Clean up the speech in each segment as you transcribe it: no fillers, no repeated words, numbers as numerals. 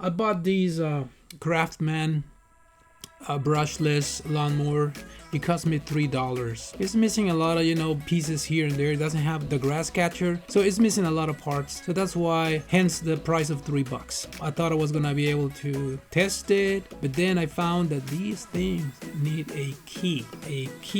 I bought these Craftsman brushless lawnmower. It cost me $3. It's missing a lot of, you know, pieces here and there. It doesn't have the grass catcher, so it's missing a lot of parts. So that's why, hence the price of $3. I thought I was gonna be able to test it, but then I found that these things need a key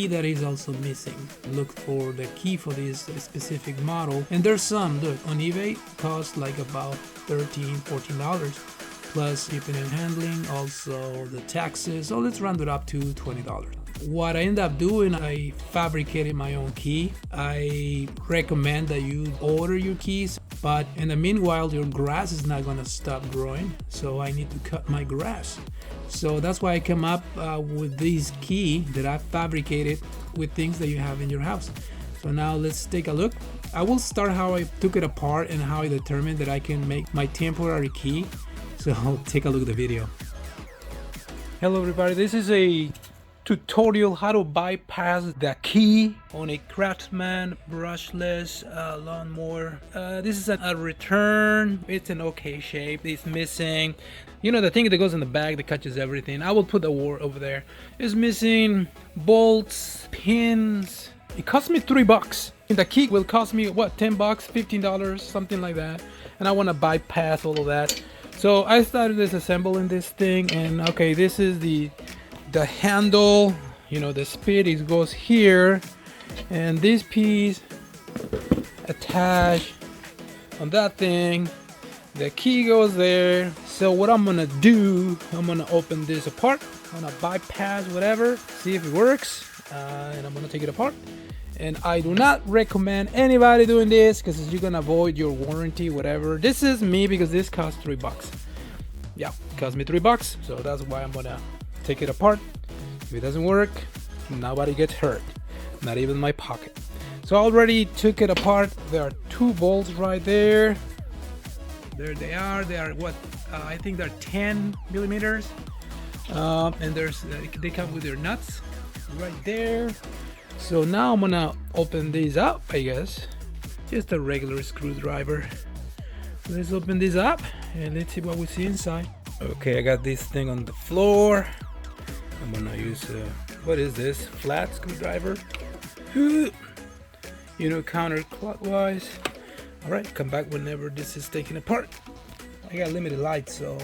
that is also missing. Look for the key for this specific model, and there's some. Look, on eBay, cost like about $13-14. Plus shipping and handling, also the taxes. So let's round it up to $20. What I end up doing, I fabricated my own key. I recommend that you order your keys, but in the meanwhile, your grass is not gonna stop growing, so I need to cut my grass. So that's why I come up with this key that I fabricated with things that you have in your house. So now let's take a look. I will start how I took it apart and how I determined that I can make my temporary key. So I'll take a look at the video. Hello everybody, this is a tutorial how to bypass the key on a Craftsman brushless lawnmower. This is a return. It's an okay shape. It's missing, you know, the thing that goes in the bag that catches everything. I will put the word over there. It's missing bolts, pins. It cost me $3. The key will cost me what, $10, $15, something like that. And I want to bypass all of that. So I started disassembling this thing, and okay, this is the handle, you know, the speed, it goes here, and this piece attached on that thing, the key goes there. So what I'm gonna do, I'm gonna open this apart, I'm gonna bypass whatever, see if it works, and I'm gonna take it apart. And I do not recommend anybody doing this because you're gonna avoid your warranty, whatever. This is me because this cost $3. Yeah, it cost me $3, so that's why I'm gonna take it apart. If it doesn't work, nobody gets hurt, not even my pocket. So I already took it apart. There are 2 bolts right there. There they are. They are what? I think they're 10 millimeters. And there's they come with their nuts right there. So now I'm gonna open these up, I guess. Just a regular screwdriver. Let's open this up and let's see what we see inside. Okay, I got this thing on the floor. I'm gonna use what is this? Flat screwdriver. You know, counterclockwise. All right, come back whenever this is taken apart. I got limited light, so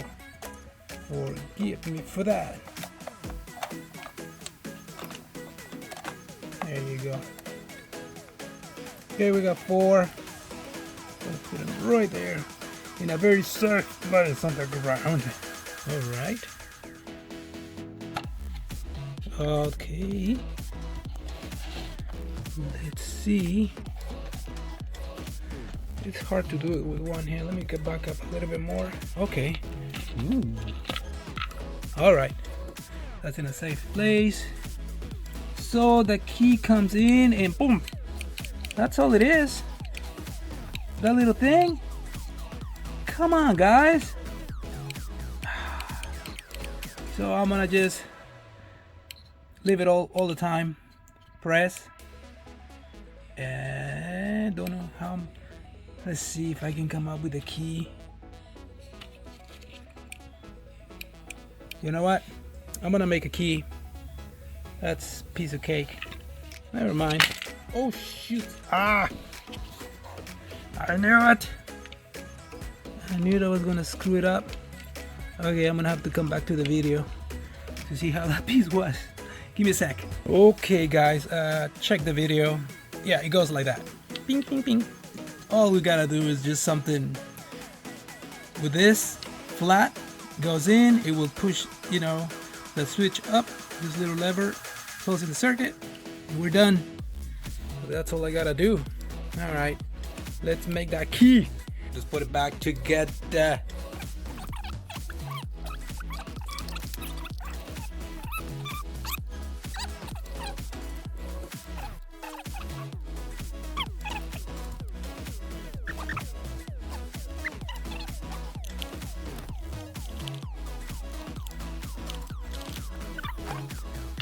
forgive me for that. There you go. Okay, we got 4. Let's put them right there in a very soft place on the ground. All right. Okay. Let's see. It's hard to do it with one hand. Let me get back up a little bit more. Okay. Ooh. All right. That's in a safe place. So the key comes in and boom, that's all it is. That little thing. Come on, guys. So I'm gonna just leave it all the time. Press. And don't know how. Let's see if I can come up with a key. You know what? I'm gonna make a key. That's a piece of cake. Never mind. Oh shoot. Ah! I knew it. I knew I was gonna screw it up. Okay, I'm gonna have to come back to the video to see how that piece was. Give me a sec. Okay guys, check the video. Yeah, it goes like that. Ping, ping, ping. All we gotta do is just something with this flat. Goes in, it will push, you know, the switch up, this little lever, closing the circuit, and we're done. So that's all I gotta do. All right, let's make that key. Just put it back together.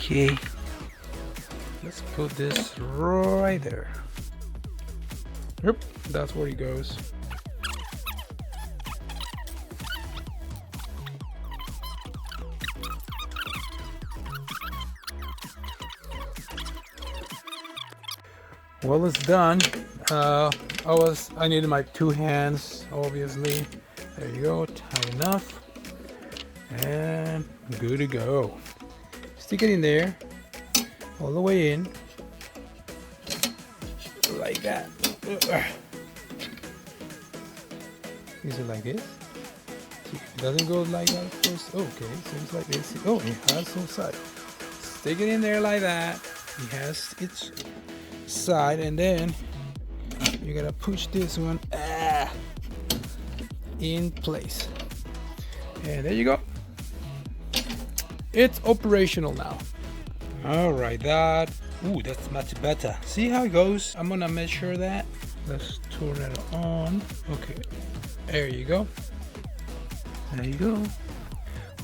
Okay, let's put this right there. Yep, that's where it goes. Well, it's done. I needed my 2 hands, obviously. There you go, tight enough. And good to go. Stick it in there, all the way in, like that. Is it like this? See, it doesn't go like that first. Okay, seems like this. Oh, it has some side. Stick it in there like that. It has its side, and then you gotta push this one in place. And there you go. It's operational now. All right, that's much better. See how it goes? I'm gonna measure that. Let's turn it on. Okay, there you go. There you go.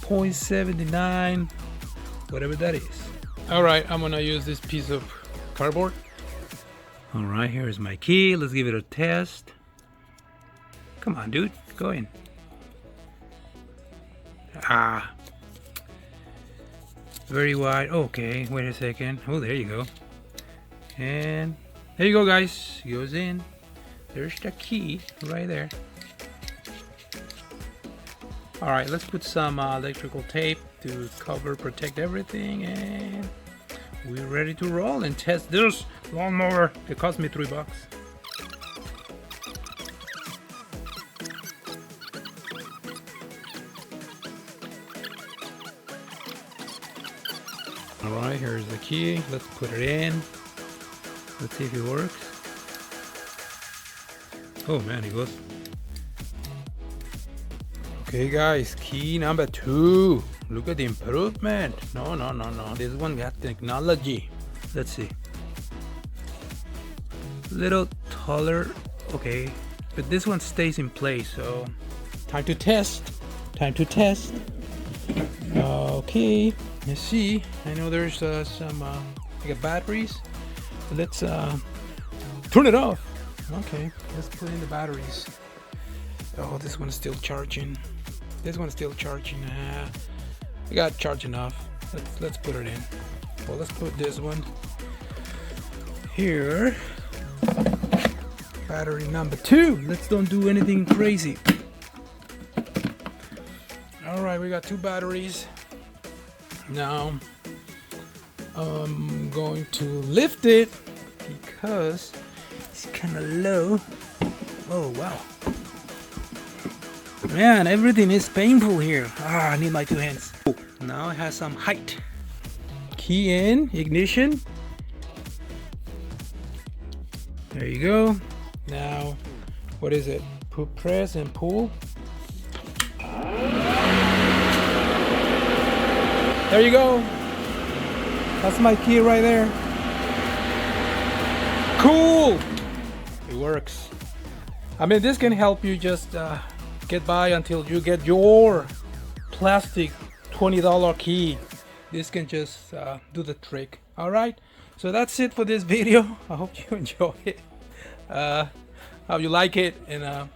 0.79, whatever that is. All right, I'm gonna use this piece of cardboard. All right, here's my key. Let's give it a test. Come on, dude, go in. Very wide. Okay, wait a second. Oh, there you go. And there you go, guys. It goes in. There's the key right there. All right, let's put some electrical tape to cover, protect everything, and we're ready to roll and test this lawnmower. It cost me $3. All right, here's the key. Let's put it in. Let's see if it works. Oh man, it goes. Okay guys, key number 2. Look at the improvement. No. This one got technology. Let's see. Little taller. Okay. But this one stays in place, so time to test. Okay. Let's see. I know there's some like batteries. Let's turn it off. Okay. Let's put in the batteries. Oh, this one's still charging. I got charge enough. Let's put it in. Well, let's put this one here. Battery number 2. Let's don't do anything crazy. All right, we got 2 batteries. Now I'm going to lift it because it's kind of low. Oh wow. Man, everything is painful here. I need my 2 hands. Now it has some height. Key in, ignition. There you go. Now, what is it? Press and pull. There you go. That's my key right there. Cool. It works. I mean, this can help you just get by until you get your plastic $20 key. This can just do the trick. All right, so that's it for this video. I hope you enjoy it. Hope you like it, and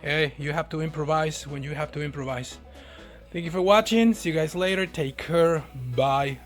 hey, you have to improvise when you have to improvise. Thank you for watching. See you guys later. Take care. Bye.